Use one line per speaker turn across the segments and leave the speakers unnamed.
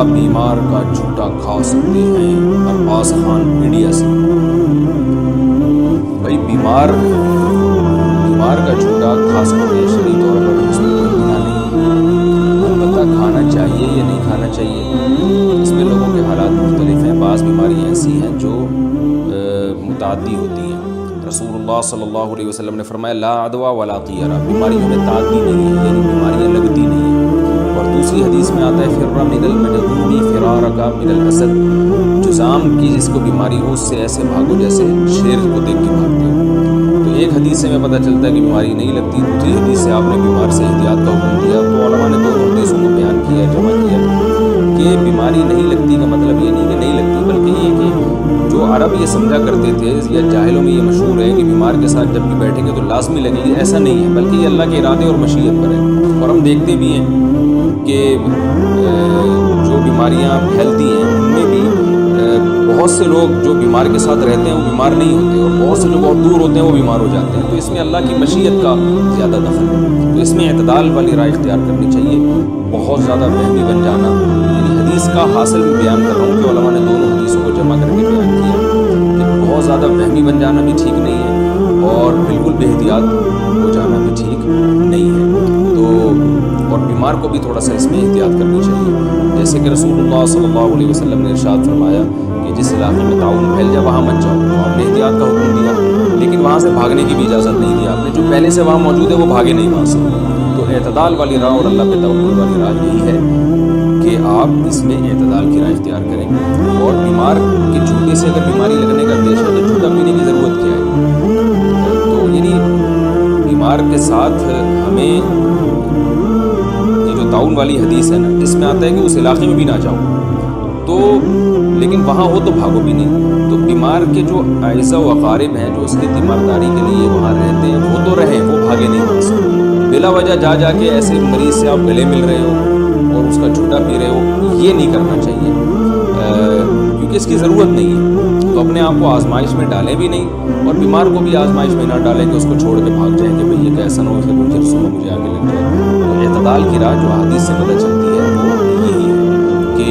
کیا بیمار کا جھوٹا کھا سکتے ہیں عباس خان انڈیا سے؟ بھائی بیمار کا جھوٹا کھا سکتے ہیں شرعی طور پر، اس میں کوئی گناہ نہیں، البتہ کھانا چاہیے یا نہیں کھانا چاہیے اس میں لوگوں کے حالات مختلف ہیں۔ بعض بیماریاں ایسی ہیں جو متعدی ہوتی ہیں۔ رسول اللہ صلی اللہ علیہ وسلم نے فرمایا لا عدوى ولا طیرہ، بیماریوں میں تعدی نہیں ہے، یعنی بیماریاں لگتی نہیں ہیں۔ اور دوسری حدیث میں آتا ہے فر من المجذوم فرارک من الاسد، جذام کی جس کو بیماری ہو اس سے ایسے بھاگو جیسے شیر کو دیکھ کے بھاگتے ہو۔ تو ایک حدیث سے ہمیں پتہ چلتا ہے کہ بیماری نہیں لگتی، دوسری حدیث سے آپ نے بیمار سے احتیاط کا حکم دیا۔ تو علماء نے دونوں حدیثوں کو بیان کیا، جمع کیا کہ بیماری نہیں لگتی کا مطلب یہ نہیں کہ نہیں لگتی، بلکہ یہ کہ جو عرب یہ سمجھا کرتے تھے یا جاہلوں میں یہ مشہور ہے کہ بیمار کے ساتھ جب بھی بیٹھیں گے تو لازمی لگے گی، ایسا نہیں ہے، بلکہ یہ اللہ کے ارادے اور مشیت پر ہے۔ اور ہم دیکھتے بھی ہیں کہ جو بیماریاں پھیلتی ہیں ان میں بھی بہت سے لوگ جو بیمار کے ساتھ رہتے ہیں وہ بیمار نہیں ہوتے، اور بہت سے جو بہت دور ہوتے ہیں وہ بیمار ہو جاتے ہیں۔ تو اس میں اللہ کی مشیت کا زیادہ دخل ہے، تو اس میں اعتدال والی رائے اختیار کرنی چاہیے۔ بہت زیادہ وہمی بن جانا، یعنی حدیث کا حاصل بھی بیان کر رہا ہوں کہ علماء نے دونوں حدیثوں کو جمع کر کے بیان کیا کہ بہت زیادہ وہمی بن جانا بھی ٹھیک نہیں ہے، اور بالکل بے احتیاط ہو جانا بھی ٹھیک نہیں ہے۔ تو اور بیمار کو بھی تھوڑا سا اس میں احتیاط کرنی چاہیے، جیسے کہ رسول اللہ صلی اللہ علیہ وسلم نے ارشاد فرمایا کہ جس علاقے میں تعاون پھیل جائے وہاں مت جاؤ، تو آپ نے احتیاط کا حکم دیا، لیکن وہاں سے بھاگنے کی بھی اجازت نہیں دی آپ نے، جو پہلے سے وہاں موجود ہے وہ بھاگے نہیں وہاں سے۔ تو اعتدال والی راہ اور اللہ پہ توکل والی راہ یہی ہے کہ آپ اس میں اعتدال کی راہ اختیار کریں۔ اور بیمار کے جھوٹے سے اگر بیماری لگنے کا اندیشہ ہے تو جھوٹا پینے کی ضرورت کیا ہے؟ تو یعنی بیمار کے ساتھ ہمیں یہ جو تعاون والی حدیث ہے نا، اس میں آتا ہے کہ اس علاقے میں بھی نہ جاؤ، تو لیکن وہاں ہو تو بھاگو بھی نہیں۔ تو بیمار کے جو اعزا و اقارب ہیں جو اس کی تیمارداری کے لیے وہاں رہتے ہیں وہ تو رہیں، وہ بھاگے نہیں وہاں سے۔ بلا وجہ جا کے ایسے مریض سے آپ گلے مل رہے ہو اور اس کا جھوٹا پی رہے ہو، یہ نہیں کرنا چاہیے، کیونکہ اس کی ضرورت نہیں ہے۔ تو اپنے آپ کو آزمائش میں ڈالیں بھی نہیں، اور بیمار کو بھی آزمائش میں نہ ڈالیں کہ اس کو چھوڑ کے بھاگ جائیں کہ بھئی یہ کیسا نہ ہو کہ کچھ رسوم مجھے آگے لگ جائے۔ تو اعتدال کی راہ جو حدیث سے پتہ چلتی ہے وہ یہی ہے کہ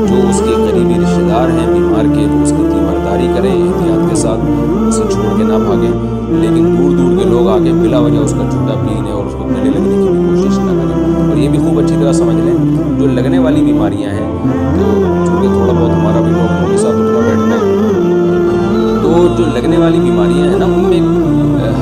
جو اس کے قریبی رشتہ دار ہیں بیمار کے تو اس کی تیمارداری کریں احتیاط کے ساتھ، اسے چھوڑ کے نہ بھاگیں، لیکن دور دور کے لوگ آگے بلا وجہ اس کا جھوٹا پینے اور اس کو گلے لگنے کی بھی کوشش نہ کریں۔ اور یہ بھی خوب اچھی طرح سمجھ لیں جو لگنے والی بیماریاں ہیں، تو چونکہ تھوڑا بہت ہمارا بھی ڈاکٹروں کے ساتھ اٹھنا بیٹھنا ہے، تو جو لگنے والی بیماریاں ہیں نا ان میں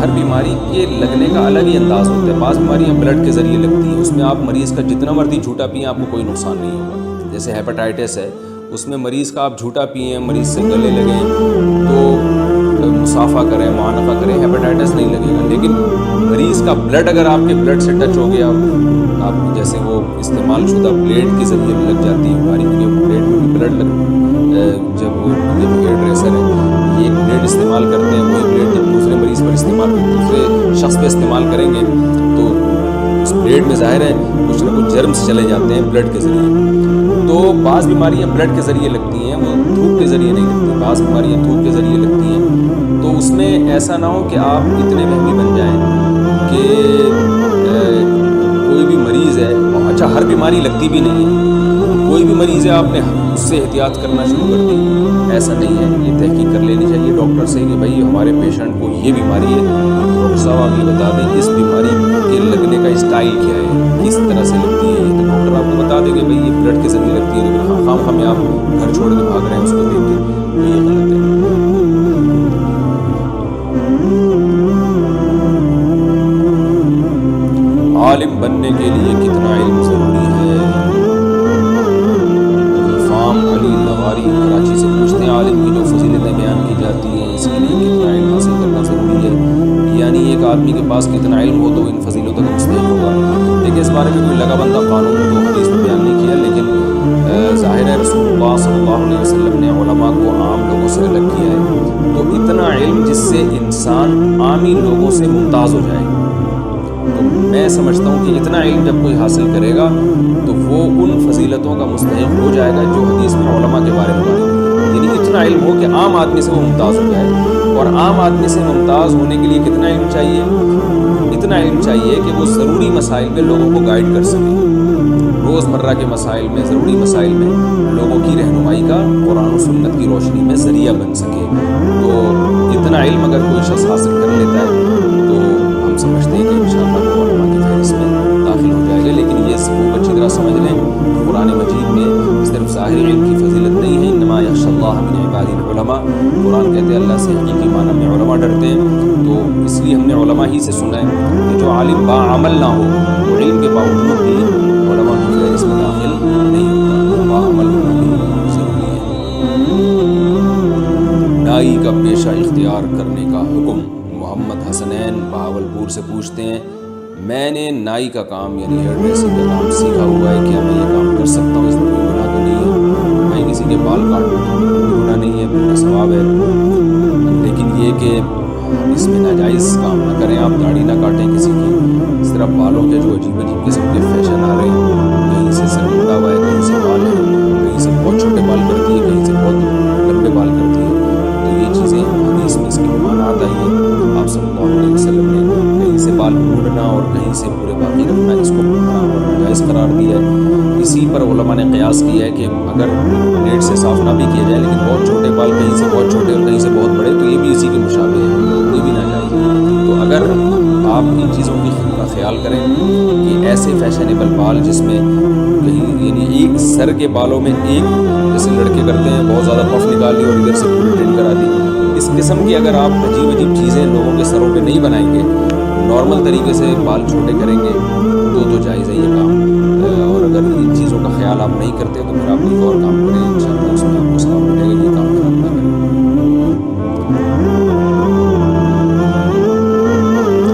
ہر بیماری کے لگنے کا الگ ہی انداز ہوتا ہے۔ بعض بیماریاں بلڈ کے ذریعے لگتی ہیں، اس میں آپ مریض کا جتنا مرضی جھوٹا پئیں آپ کو کوئی نقصان نہیں ہوگا۔ جیسے ہیپاٹائٹس ہے، اس میں مریض کا آپ جھوٹا پئیں، مریض سے گلے لگیں تو مصافحہ کریں، معانقہ کریں، ہیپاٹائٹس نہیں لگے گا۔ لیکن مریض کا بلڈ اگر آپ کے بلڈ سے ٹچ ہو گیا، آپ جیسے وہ استعمال شدہ بلیڈ کے ذریعے لگ جاتی ہے بیماری، کیونکہ بلیڈ میں بھی بلڈ جب وہ یہ جو ہیئر ڈریسر ہے یہ ایک بلیڈ استعمال کرتے ہیں، وہی بلیڈ جب دوسرے مریض پر استعمال دوسرے شخص پہ استعمال کریں گے تو اس بلیڈ میں ظاہر ہے کچھ نہ کچھ جرمز چلے جاتے ہیں بلڈ کے ذریعے۔ تو بعض بیماریاں بلڈ کے ذریعے لگتی ہیں، وہ تھوک کے ذریعے نہیں لگتی، بعض بیماریاں تھوک کے ذریعے لگتی ہیں۔ تو اس میں ایسا نہ ہو کہ آپ اتنے وہمی بن جائیں کہ کوئی بھی مریض ہے، اچھا ہر بیماری لگتی بھی نہیں ہے، کوئی بھی مریض ہے آپ نے اس سے احتیاط کرنا شروع کر دی، ایسا نہیں ہے۔ یہ تحقیق کر لینی چاہیے ڈاکٹر سے کہ بھائی ہمارے پیشنٹ کو یہ بیماری ہے، ڈاکٹر صاحب آپ یہ بتا دیں اس بیماری کے لگنے کا اسٹائل کیا ہے، کس طرح سے لگتی ہے، تو ڈاکٹر آپ کو بتا دیں کہ بھائی یہ بلڈ کے ذریعے لگتی ہے، لیکن خام ہمیں آپ گھر چھوڑ کے بھاگ رہے ہیں اس کو دیکھ کے، تو یہ غلط ہے۔ عالم بننے کے لیے کتنا علم ضروری ہے؟ فام علی لغاری کراچی سے پوچھتے ہیں عالم کی جو فضیلتیں بیان کی جاتی ہیں اس کے لیے کتنا علم حاصل کرنا ضروری ہے، یعنی ایک آدمی کے پاس کتنا علم ہو تو ان فضیلتوں کا مستحق ہوگا۔ دیکھیں اس بارے میں کوئی لگا بندہ قانون تو حدیث میں بیان نہیں کیا، لیکن ظاہر ہے رسول اللہ صلی اللہ علیہ وسلم نے علماء کو عام لوگوں سے الگ کیا ہے، تو اتنا علم جس سے انسان عامی لوگوں سے ممتاز ہو جائے، تو میں سمجھتا ہوں کہ اتنا علم جب کوئی حاصل کرے گا تو وہ ان فضیلتوں کا مستحق ہو جائے گا جو حدیث میں علماء کے بارے میں بیان کی، یعنی اتنا علم ہو کہ عام آدمی سے وہ ممتاز ہو جائے۔ اور عام آدمی سے ممتاز ہونے کے لیے کتنا علم چاہیے؟ اتنا علم چاہیے کہ وہ ضروری مسائل پہ لوگوں کو گائیڈ کر سکے، روز روزمرہ کے مسائل میں، ضروری مسائل میں لوگوں کی رہنمائی کا قرآن و سنت کی روشنی میں ذریعہ بن سکے۔ تو اتنا علم اگر کوئی شخص حاصل کر لیتا ہے تو ہم سمجھتے ہیں کہ انشاءاللہ وہ علماء کی فہرست میں داخل ہو جائے گا۔ لیکن یہ خوب اچھی طرح سمجھ لیں کہ قرآن مجید میں صرف ظاہر علم کی فضیلت نہیں ہے، انما یخشی اللہ من عبادہ العلماء، قرآن کہتے ہیں اللہ سے حقیقی معنی میں علماء ڈرتے ہیں۔ تو اس لیے ہم نے علماء ہی سے سنا ہے کہ جو عالم با عمل نہ ہو وہ علم کے باوجود بھی علماء کی فہرست میں داخل نہیں ہوتا، با عمل ہونا بھی ضروری ہے۔ نائی کا پیشہ اختیار کرنے کا حکم۔ محمد حسنین بہاولپور سے پوچھتے ہیں، میں نے نائی کا کام یعنی ہیئر ڈریسنگ کا کام سیکھا ہوا ہے، کیا میں یہ کام کر سکتا ہوں؟ اس میں کوئی گناہ تو نہیں ہے؟ میں کسی کے بال کاٹوں تو کوئی گناہ نہیں ہے، میرا ثواب ہے، لیکن یہ کہ اس میں ناجائز کام نہ کریں، آپ داڑھی نہ کاٹیں کسی کی۔ اس طرح بالوں کے جو عجیب عجیب قسم کے فیشن آ رہے ہیں، کہیں سے سر مڑا ہوا ہے، کہیں سے بال ہے، کہیں سے بہت چھوٹے بال کرتی ہے، کہیں سے بہت لمبے بال کرتی ہے، تو یہ چیزیں حدیث میں اس کی ممانعت آئی ہے۔ آپ صلی اللہ علیہ وسلم نے کہیں سے بال موڑنا اور کہیں سے پورے باقی رکھنا اس کو حرام اور ناجائز قرار دیا ہے۔ اسی پر علماء نے قیاس کیا ہے کہ اگر بلیڈ سے صاف نہ بھی کیا جائے لیکن بہت چھوٹے بال کہیں سے بہت چھوٹے اور کہیں سے بہت بڑے، تو یہ بھی اسی کے مشابہ ہے، یہ بھی ناجائز ہے۔ تو اگر آپ ان چیزوں کا خیال کریں کہ ایسے فیشنیبل بال جس میں کہیں یعنی ایک سر کے بالوں میں ایک جیسے لڑکے کرتے ہیں بہت زیادہ پف نکال لی اور ادھر سے پوری ٹرین کرا دی، اس قسم کی اگر آپ عجیب عجیب چیزیں لوگوں کے سروں پہ نہیں بنائیں گے، نارمل طریقے سے بال چھوٹے کریں گے تو جائز ہے یہ کام۔ اور اگر ان چیزوں کا خیال آپ نہیں کرتے تو پھر آپ کوئی اور کام کریں، انشاءاللہ اس میں آپ کو ثواب ملے گا، یہ کام خراب نہ کریں۔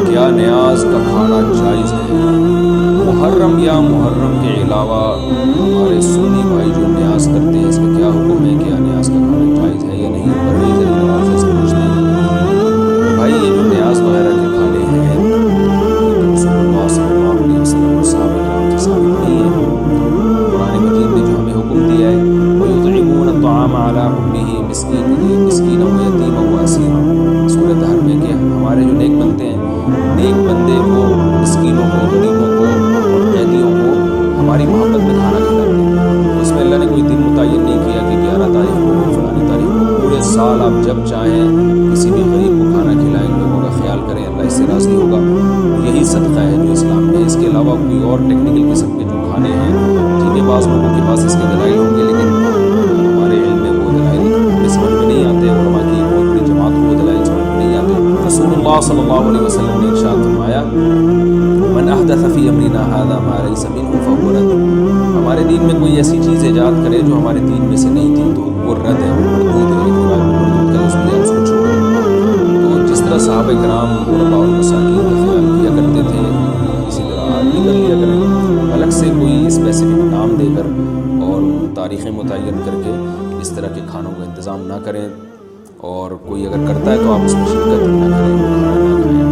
کیا نیاز کا کھانا جائز ہے؟ محرم یا محرم کے علاوہ ہمارے سنی بھائی جو نیاز کرتے ہیں اس کا کیا حکم ہے؟ کیا نیاز کا کھانا جائز ہے یا نہیں؟ پرویز علی نواز سے پوچھتے ہیں بھائی یہ جو نیاز وغیرہ کے کھانے ہیں تو رسول اللہ صلی اللہ علیہ وسلم اور صحابہ کرام سے ثابت نہیں ہے۔ قرآن مجید نے جو ہمیں حکم دیا ہے وَيُطْعِمُونَ الطَّعَامَ عَلَىٰ حُبِّهِ مِسْكِينًا وَيَتِيمًا وَأَسِيرًا، سورۃ حج میں کہ ہمارے جو نیک بندے ہیں، نیک بندے کو، مسکینوں کو، غریبوں کو اور قیدیوں کو ہماری محبت میں کھانا کھلاتے ہیں۔ اس میں اللہ نے کوئی دن متعین نہیں کیا کہ 11 تاریخ کو فلانی تاریخ کو، پورے سال آپ جب چاہیں کسی بھی غریب کو کھانا کھلائیں، لوگوں کا خیال کریں، اللہ اس سے راضی ہوگا۔ یہی صدقہ ہے جو اسلام میں، اس کے علاوہ کوئی اور ٹیکنیکل قسم کے جو کھانے ہیں ٹھیک ہے، بعض لوگوں کے پاس اس کے دلائل ہوں گے لیکن ہمارے علم میں وہ دلائل ہمیں سمجھ میں نہیں آتے، علماء کی بہت بڑی جماعت کو وہ دلائل سمجھ میں نہیں آتے۔ رسول اللہ صلی اللہ علیہ وسلم نے ارشاد فرمایا من احدث فی امرنا ھذا ما لیس منہ فہو رد، ہمارے دین میں کوئی ایسی چیز ایجاد کرے جو ہمارے دین میں سے نہیں تھی تو وہ رد ہے، وہ مردود ہے، مردود کا اس میں اس کو چھوڑو۔ تو جس طرح صحابہ کرام غرباء اور مساکین کا خیال کیا کرتے تھے اسی طرح آپ بھی کر لیا کریں، الگ سے کوئی اسپیسیفک نام دے کر اور تاریخیں متعین کر کے اس طرح کے کھانوں کا انتظام نہ کریں، اور کوئی اگر کرتا ہے تو آپ اس میں شرکت نہ کریں، کھانا نہ کھائیں۔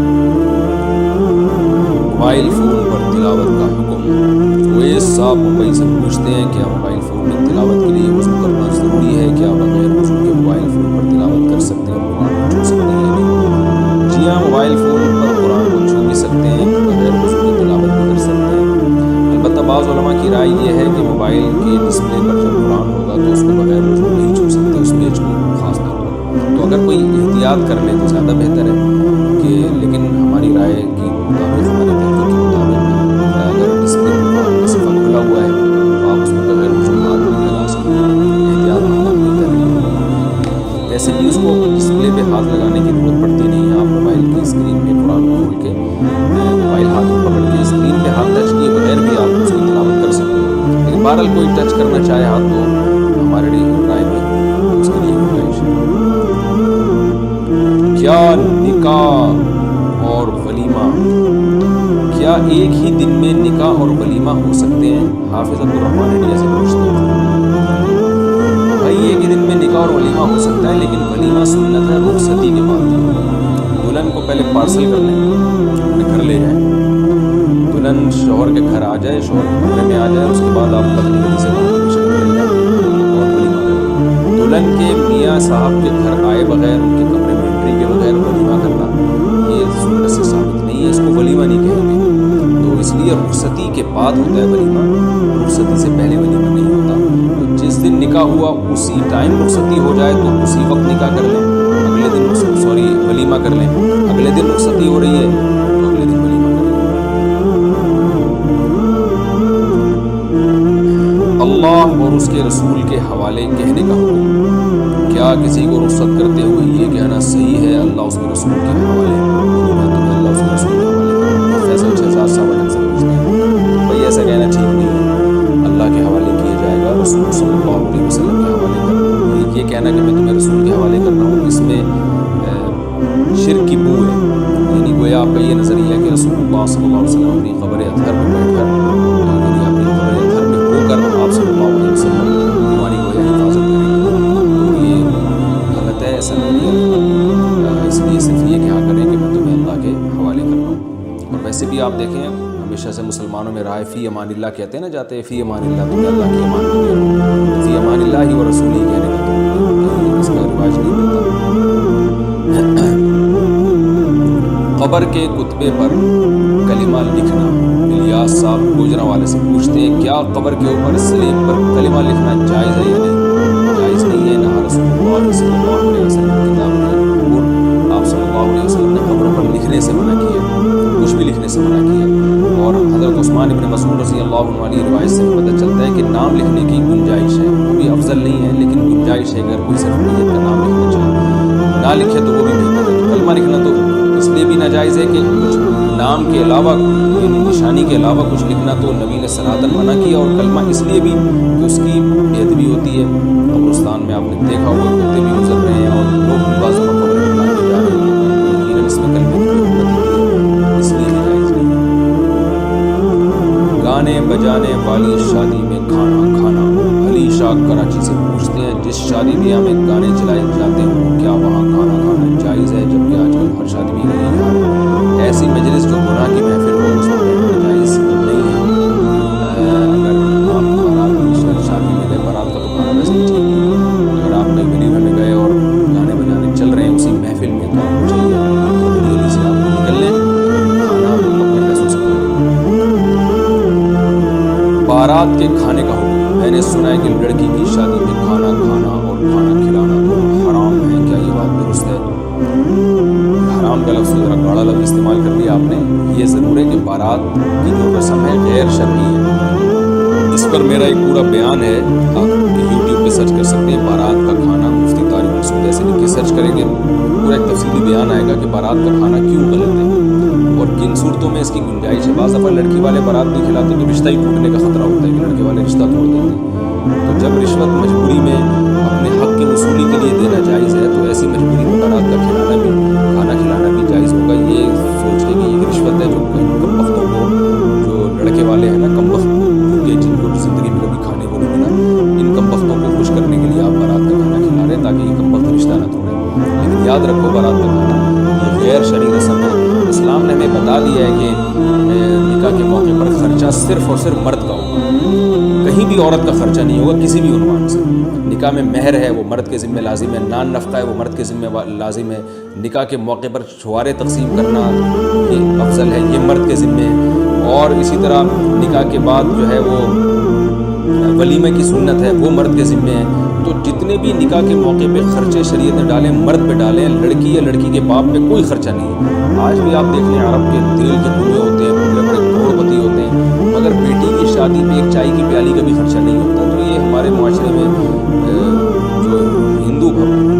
موبائل فون پر تلاوت کا حکم۔ اویس صاحب ممبئی سے پوچھتے ہیں کیا موبائل فون میں تلاوت کے لیے وضو کرنا ضروری ہے؟ کیا بغیر وضو کے موبائل فون پر تلاوت کر سکتے ہیں اور قرآن کو چھو سکتے ہیں یا نہیں؟ جی ہاں، موبائل فون پر قرآن کو چھو بھی سکتے ہیں، بغیر وضو کے تلاوت بھی کر سکتے ہیں۔ البتہ بعض علماء کی رائے یہ ہے کہ موبائل کے ڈسپلے پر جب قرآن ہوگا تو اس کو بغیر وضو نہیں چھو سکتے، اس پیج کو خاص طور پر۔ تو اگر کوئی احتیاط کر لے تو زیادہ بہتر ہے کہ، لیکن ہماری رائے کے مطابق، ہماری تحقیق کے مطابق اگر ڈسپلے پر قرآن کا صفحہ کھلا ہوا ہے تو آپ اس کو بغیر وضو ہاتھ نہیں لگا سکتے، احتیاط کرنا بہتر ہے۔ ویسے بھی اس کو ڈسپلے پہ ہاتھ لگانے کی ضرورت پڑتی نہیں ہے، آپ موبائل کی اسکرین پہ قرآن کو کھول کے موبائل ہاتھ میں پکڑ کے اسکرین پہ ہاتھ ٹچ کیے بغیر بھی آپ اس کی تلاوت کر سکتے ہیں، لیکن بہرحال کوئی ٹچ کرنا چاہے ہاتھ تو ہمارے رائے میں اس کے لیے گنجائش ہے۔ کیا نکاح اور ولیمہ، کیا ایک ہی دن میں نکاح اور ولیمہ ہو سکتے ہیں؟ حافظ عبد الرحمن انڈیا سے پوچھتے ہیں بھائی ایک ہی دن میں نکاح اور ولیمہ ہو سکتا ہے، لیکن ولیمہ سنت ہے رخصتی کے بعد۔ دلہن کو پہلے پارسل کر لیں، اپنے گھر لے جائیں، دلہن شوہر کے گھر آ جائے، شوہر کے کمرے میں آ جائے، اس کے بعد آپ پتنی گلی سے پرمیشن کر لیں اور ولیمہ کریں۔ دلہن کے میاں صاحب کے گھر آئے بغیر، ان کے کمرے میں انٹری کے بغیر ولیمہ کرنا یہ سنت سے ثابت نہیں ہے، اس کو ولیمہ نہیں کہیں گے۔ تو اس لیے رخصتی کے بعد ہوتا ہے ولیمہ، رخصتی سے پہلے ولیمہ نہیں ہوتا۔ تو جس دن نکاح ہوا اسی ٹائم رخصتی ہو جائے تو اسی وقت نکاح کر لیں، اگلے دن ولیمہ کر لیں، اگلے دن رخصتی ہو رہی ہے تو اگلے دن ولیمہ کر لیں۔ اللہ اور اس کے رسول کے حوالے کہنے کا حکم، کیا کسی کو رخصت کرتے ہوئے یہ کہنا صحیح ہے اللہ اس کے رسول کے حوالے؟ میں تمہیں اللہ اس کے رسول کے حوالے کروں۔ فیصل 6000 صاحب سے پوچھتے ہیں بھائی ایسا کہنا ٹھیک نہیں ہے، اللہ کے حوالے کیا جائے گا، رسول صلی اللہ علیہ وسلم کے حوالے کرنا۔ یہ کہنا کہ میں تمہیں رسول کے حوالے کر رہا ہوں، اس میں شرک کی بو ہے، یعنی گویا آپ کا یہ نظریہ ہے کہ رسول اللہ صلی اللہ علیہ وسلم اپنی قبر اطہر میں بیٹھ کر، یعنی اپنی قبر اطہر میں ہو کر آپ صلی اللہ علیہ وسلم ہماری گویا حفاظت کریں گے، تو یہ غلط ہے، ایسا نہیں ہے۔ اس لیے صرف یہ کہا کریں کہ میں تمہیں اللہ کے حوالے کر رہا ہوں۔ اور ویسے بھی آپ دیکھیں ہمیشہ سے مسلمانوں میں رائے فی امان اللہ کہتے ہیں نا جاتے ہیں، فی امان اللہ، تمہیں اللہ کی امان میں دے رہا ہوں، فی امان اللہ ہی و رسول ہی کہنے کا تو اس کا رواج نہیں ملتا۔ قبر کے کتبے پر کلمہ لکھنا، الیاس صاحب گوجرا والے سے پوچھتے ہیں کیا قبر کے اوپر سلیب پر کلمہ لکھنا جائز ہے یا نہیں؟ جائز نہیں ہے، نہ رسول اللہ صلی اللہ علیہ وسلم کی کتاب میں اور آپ صلی اللہ علیہ وسلم نے قبروں پر لکھنے سے منع کیا، کچھ بھی لکھنے سے منع کیا۔ اور حضرت عثمان ابن مسعود رضی اللہ عنہ والی روایت سے پتہ چلتا ہے کہ نام لکھنے کی گنجائش ہے، وہ بھی افضل نہیں ہے لیکن گنجائش ہے، اگر کوئی صرف نیت کا نام لکھنا چاہے، نہ لکھے تو وہ بھی بہتر ہے۔ تو کلمہ لکھنا تو اس لیے بھی ناجائز ہے کہ کچھ نام کے علاوہ، یعنی نشانی کے علاوہ کچھ لکھنا تو نبی نے صراحتاً منع کیا، اور کلمہ اس لیے بھی کہ اس کی بے ادبی ہوتی ہے۔ قبرستان میں آپ نے دیکھا ہوگا کتے بھی گزر رہے ہیں اور لوگ بھی بعض قبریں بنا کے جا رہے ہیں، یقیناً اس میں کلمے کی حرمت ہوتی ہے، اس لیے جائز نہیں ہے۔ گانے بجانے والی شادی میں کھانا کھانا، علی شاہ کراچی سے پوچھتے ہیں جس شادی بیاہ میں گانے چلائے جاتے ہوں کیا وہاں کھانا کھانا جائز ہے؟ جبکہ آج کل ہر شادی میں یہی حال ہے۔ ایسی مجلس جو گناہ کی محفل ہو اس میں بیٹھنا جائز نہیں ہے۔ اگر آپ بارات کی شادی میں گئے، بارات کا تو کھانا ویسے ہی ٹھیک ہے، اگر آپ کہیں ولیمے میں گئے اور گانے بجانے چل رہے ہیں اسی محفل میں تو آپ کو چاہیے جلدی سے آپ نکل لیں، کھانا اپنے پیسوں سے کھا لیں۔ بارات کے کھانے کا حکم، میں نے سنا ہے کہ لڑکی کی شادی میں کھانا کھانا اور کھانا کھلانا تو حرام ہے، کیا یہ بات درست ہے؟ حرام کا لفظ ذرا گاڑا لفظ استعمال کر لیا آپ نے۔ یہ ضرور ہے کہ بارات کی جو رسم ہے غیر شرعی ہے، اس پر میرا ایک پورا بیان ہے، آپ یوٹیوب پہ سرچ کر سکتے ہیں بارات کا کھانا، مفتی طارق مسعود ایسے لکھ کے سرچ کریں گے پورا ایک تفصیلی بیان آئے گا کہ بارات کا کھانا کیوں غلط ہے اور کن صورتوں میں اس کی گنجائش ہے۔ بعض دفعہ لڑکی والے بارات نہیں کھلاتے تو رشتہ ہی ٹوٹنے کا خطرہ ہوتا ہے کہ لڑکے والے رشتہ توڑ دیتے ہیں، تو جب رشوت مجبوری میں اپنے حق کی وصولی کے لیے دینا جائز ہے تو ایسی مجبوری میں بارات کا کھلانا بھی، کھانا کھلانا بھی جائز ہوگا۔ یہ سوچ کے کہ یہ رشوت ہے جو کم وقتوں کو، جو لڑکے والے ہیں نا کم وقت کے، جن کو زندگی میں کبھی کھانے کو نہیں ملا، ان کم وقتوں کو خوش کرنے کے لیے آپ بارات کا کھانا کھلا رہے ہیں تاکہ یہ کم وقت رشتہ نہ توڑے۔ لیکن یاد رکھو بارات کا کھانا یہ غیر شرعی رسم ہے۔ اسلام نے ہمیں بتا دیا ہے کہ نکاح کے موقع پر خرچہ صرف اور صرف مرد کا ہوگا، کہیں بھی عورت کا خرچہ نہیں ہوگا کسی بھی عنوان سے۔ نکاح میں مہر ہے وہ مرد کے ذمہ لازم ہے، نان نفقہ ہے وہ مرد کے ذمہ لازم ہے، نکاح کے موقع پر چھوارے تقسیم کرنا یہ افضل ہے، یہ مرد کے ذمہ ہے، اور اسی طرح نکاح کے بعد جو ہے وہ ولیمے کی سنت ہے وہ مرد کے ذمہ ہے۔ تو جتنے بھی نکاح کے موقع پہ خرچے شریعت نے ڈالیں مرد پہ ڈالیں، لڑکی یا لڑکی کے باپ پہ کوئی خرچہ نہیں ہے۔ آج بھی آپ دیکھ لیں عرب کے تیل کے کنویں ہوتے ہیں، بڑے بڑے کروڑپتی ہوتے ہیں، مگر بیٹی کی شادی میں ایک چائے کی پیالی کا بھی خرچہ نہیں ہوتا۔ تو یہ ہمارے معاشرے میں جو ہندو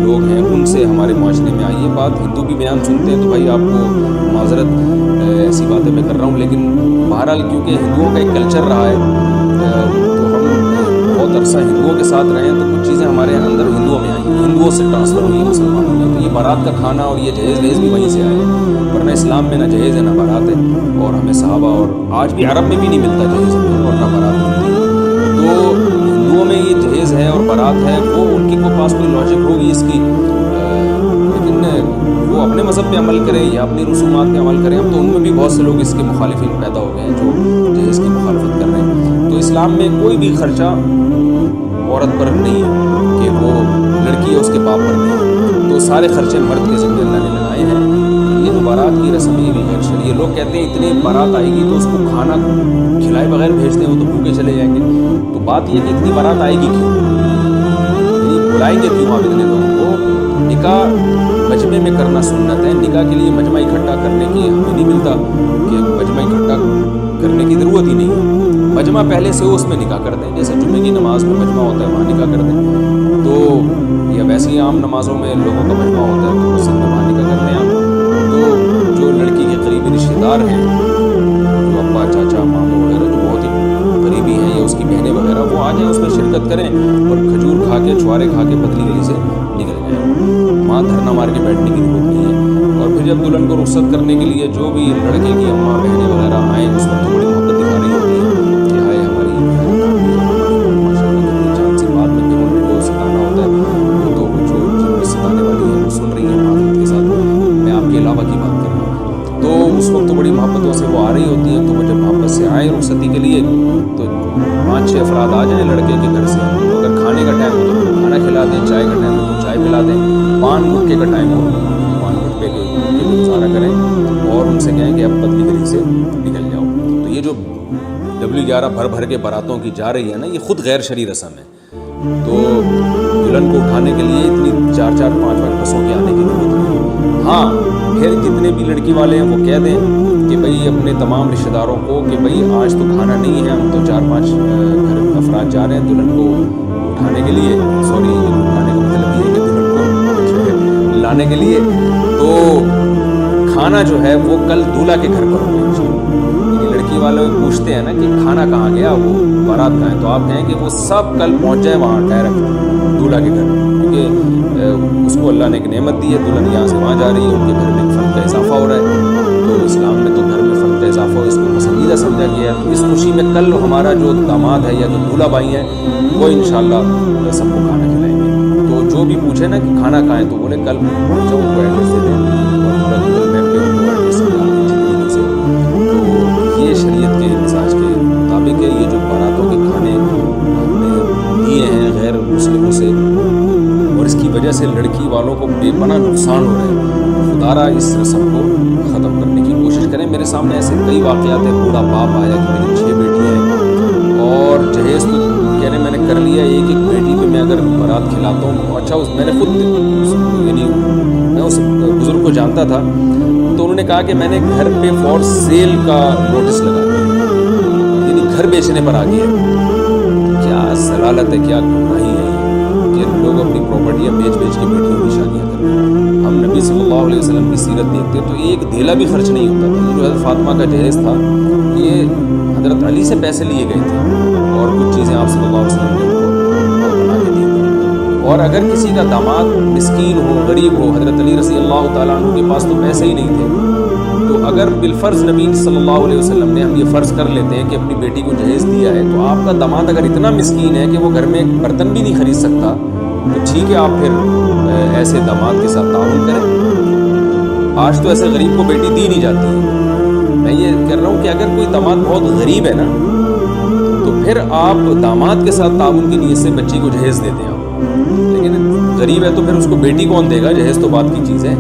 لوگ ہیں ان سے ہمارے معاشرے میں آئی یہ بات، ہندو بھی بیان سنتے ہیں تو بھائی آپ کو معذرت ایسی باتیں میں کر رہا ہوں، لیکن بہرحال کیونکہ ہندوؤں کا ایک کلچر رہا ہے تو ہم بہت عرصہ ہندوؤں کے ساتھ رہے ہیں تو کچھ چیزیں ہمارے اندر ہندوؤں میں آئی ہیں، ہندوؤں سے ٹرانسفر ہوئی ہیں مسلمانوں میں۔ تو یہ بارات کا کھانا اور یہ جہیز وہیز بھی وہیں سے آئے ہیں، ورنہ اسلام میں نہ جہیز ہے نہ بارات ہے، اور ہمیں صحابہ اور آج بھی عرب میں بھی نہیں ملتا جہیز اور نہ بارات ملتی ہے۔ تو ہندوؤں میں یہ جہیز ہے اور بارات ہے، وہ ان کے پاس کوئی لاجک ہوگی اس کی، لیکن وہ اپنے مذہب پہ عمل کریں یا اپنی رسومات پہ عمل کریں۔ اب تو ان میں بھی بہت سے لوگ اس کے مخالفین پیدا ہو گئے ہیں جو جہیز کی مخالفت کر رہے ہیں۔ تو اسلام میں کوئی بھی خرچہ عورت پر نہیں ہے کہ وہ لڑکی ہے اس کے باپ پر نہیں ہے، تو سارے خرچے مرد کے ذمہ اللہ نے لگائے ہیں۔ یہ تو بات بارات کی رسم یہ بھی غیر شرعی ہے. لوگ کہتے ہیں اتنی بارات آئے گی تو اس کو کھانا کھلائے بغیر بھیج دیں, وہ تو بھوکے چلے جائیں گے. تو بات یہ ہے کہ اتنی بارات آئے گی کیوں, یعنی بلائیں گے کیوں آپ اتنے لوگوں کو. نکاح مجمع میں کرنا سنت ہے. نکاح کے لیے مجمع اکٹھا کرنے کی ہمیں نہیں ملتا کہ مجمع اکٹھا کرنے کی ضرورت ہی نہیں ہے. مجمع پہلے سے ہو اس میں نکاح کر دیں, جیسے جمعے کی نماز میں مجمع ہوتا ہے وہاں نکاح کر دیں. تو یا ویسے ہی عام نمازوں میں لوگوں کا مجمع ہوتا ہے تو مسجد میں وہاں نکاح کر دیں آپ. تو جو لڑکی کے قریبی رشتہ دار ہیں, جو ابا چاچا ماموں وغیرہ جو بہت ہی قریبی ہیں, یا اس کی بہنیں وغیرہ, وہ آ جائیں اس میں شرکت کریں اور کھجور کھا کے چھوارے کھا کے پتلی گلی سے نکل جائیں. وہاں دھرنا مار کے بیٹھنے کی ضرورت نہیں ہے. اور پھر جب دلہن کو رخصت کرنے کے لیے جو بھی لڑکے کی اماں بہنیں وغیرہ آئیں, اس وقت بڑی محبت دکھا رہی ہوتی ہے کہ ہائے ہماری ماشاء اللہ کتنی جان سی بات میں, کہ انہوں نے جو ستانا ہوتا ہے وہ تو جو جن میں ستانے والی ہے وہ سن رہی ہے معذرت کے ساتھ, میں آپ کے علاوہ کی بات کر رہا ہوں. تو اس وقت بڑی محبتوں سے وہ آ رہی ہوتی ہیں. تو وہ جب محبت سے آئیں رخصتی کے لیے تو 5-6 افراد آ جائیں لڑکے کے گھر سے. تو اگر کھانے کا ٹائم ہو تو کھانا کھلا دیں, چائے کا ٹائم ہو تو چائے پلا دیں, پان گٹکے کا ٹائم ہو پان گٹکے کے گزارا کریں اور ان سے کہیں کہ اب پتلی گلی سے نکل جاؤ. تو یہ جو W11 بھر بھر کے باراتوں کی جا رہی ہے نا, یہ خود غیر شرعی رسم ہے. تو دلہن کو اٹھانے کے لیے اتنی 4-4-5 بسوں کے آنے کی ضرورت نہیں. ہاں پھر جتنے بھی لڑکی والے ہیں وہ کہہ دیں کہ بھئی اپنے تمام رشتہ داروں کو کہ بھئی آج تو کھانا نہیں ہے, ہم تو 4-5 گھر افراد جا رہے ہیں دلہن کو اٹھانے کے لیے, سوری اٹھانے کا مطلب یہ ہے کہ دلہن کو لانے کے لیے. تو کھانا جو ہے وہ کل دولہا کے گھر پر ہوگا. یعنی لڑکی والے پوچھتے ہیں نا کہ کھانا کہاں گیا, وہ بارات کہاں ہے, تو آپ کہیں کہ وہ سب کل پہنچ جائیں وہاں ڈائریکٹ دولہا کے گھر, کیونکہ اس کو اللہ نے ایک نعمت دی ہے. دلہن یہاں سے وہاں جا رہی ہے, ان کے گھر میں فرد کا اضافہ ہو رہا ہے. تو اسلام میں تو گھر میں فرد کا اضافہ ہو, اس کو پسندیدہ سمجھا گیا ہے. تو اس خوشی میں کل ہمارا جو داماد ہے یا جو دولہا بھائی ہیں وہ انشاءاللہ سب کو کھانا کھلائیں گے. تو جو بھی پوچھے نا کہ کھانا کہاں ہے تو بولے کل پہنچو, ان کو ایڈریس دے دیں اور پورا گوگل میپ پہ ان کو ایڈریس ڈال دیں سے. تو یہ شریعت کے مزاج کے مطابق ہے. یہ جو باراتوں کے کھانے ہم نے دیے ہیں غیر مسلموں سے, اور اس کی وجہ سے لڑکی والوں کو بے پناہ نقصان ہو رہا ہے. خدارا اس رسم کو ختم کرنے کی کوشش کریں. میرے سامنے ایسے کئی واقعات ہیں. بوڑھا باپ آیا کہ میری 6 بیٹیاں ہیں اور جہیز تو کہہ رہے میں نے کر لیا, ایک بیٹی پہ میں اگر بارات کھلاتا ہوں. اچھا میں نے خود یعنی میں اس بزرگ کو جانتا تھا, تو انہوں نے کہا کہ میں نے گھر پہ فور سیل کا نوٹس لگا دیا, یعنی گھر بیچنے پر آ گیا. کیا ضلالت ہے, کیا گمراہی ہے کہ لوگ اپنی پراپرٹیاں بیچ کے بیٹیوں کی شادیاں کر رہے ہیں. ہم نبی صلی اللہ علیہ وسلم کی سیرت دیکھتے تو ایک دھیلا بھی خرچ نہیں ہوتا تھا. یہ جو حضرت فاطمہ کا جہیز تھا یہ حضرت علی سے پیسے لیے گئے تھے اور کچھ چیزیں آپ صلی اللہ علیہ وسلم نے ان کو بنا کے دی. اور اگر کسی کا داماد مسکین ہو, غریب ہو, حضرت علی رضی اللہ تعالیٰ عنہ کے پاس تو پیسے ہی نہیں تھے, تو اگر بالفرض نبی صلی اللہ علیہ وسلم نے, ہم یہ فرض کر لیتے ہیں کہ اپنی بیٹی کو جہیز دیا ہے, تو آپ کا داماد اگر اتنا مسکین ہے کہ وہ گھر میں ایک برتن بھی نہیں خرید سکتا, تو ٹھیک ہے آپ پھر ایسے داماد کے ساتھ تعاون کریں. آج تو ایسے غریب کو بیٹی دی نہیں جاتی ہے. میں یہ کہہ رہا ہوں کہ اگر کوئی داماد بہت غریب ہے نا, تو پھر آپ داماد کے ساتھ تعاون کی نیت سے بچی کو جہیز دیتے ہیں آپ. لیکن غریب ہے تو پھر اس کو بیٹی کون دے گا, جہیز تو بات کی چیز ہے.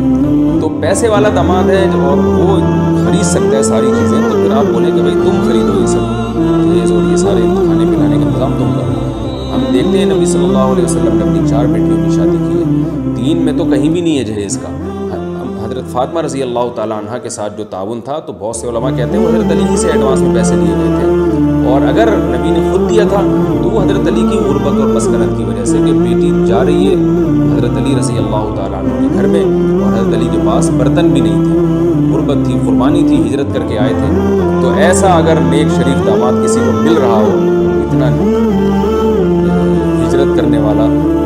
تو پیسے والا داماد ہے اور وہ خرید سکتا ہے ساری چیزیں, تو پھر آپ بولیں کہ بھائی تم خریدو یہ سب جہیز اور یہ سارے کھانے پلانے کا انتظام تم کرو. ہم دیکھتے ہیں نبی صلی اللہ علیہ وسلم نے اپنی 4 بیٹیوں کی شادی کی ہے, 3 میں تو کہیں بھی نہیں ہے جہیز کا. حضرت فاطمہ رضی اللہ تعالیٰ عنہ کے ساتھ جو تعاون تھا, تو بہت سے علماء کہتے ہیں وہ حضرت علی ہی سے ایڈوانس میں پیسے لیے گئے تھے, اور اگر نبی نے خود دیا تھا تو وہ حضرت علی کی غربت اور مسکنت کی وجہ سے, کہ بیٹی جا رہی ہے حضرت علی رضی اللہ تعالیٰ عنہ کے گھر میں اور حضرت علی کے پاس برتن بھی نہیں تھے, غربت تھی, قربانی تھی, ہجرت کر کے آئے تھے. تو ایسا اگر نیک شریف داماد کسی کو مل رہا ہو, اتنا ہجرت کرنے والا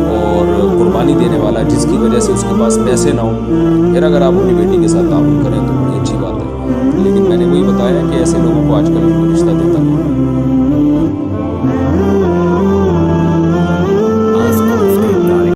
اور قربانی دینے والا, جس کی وجہ سے اس کے پاس پیسے نہ ہوں, پھر اگر آپ اپنی بیٹی کے ساتھ تعاون کریں تو بڑی اچھی بات ہے. لیکن میں نے وہی بتایا کہ ایسے لوگوں کو آج کل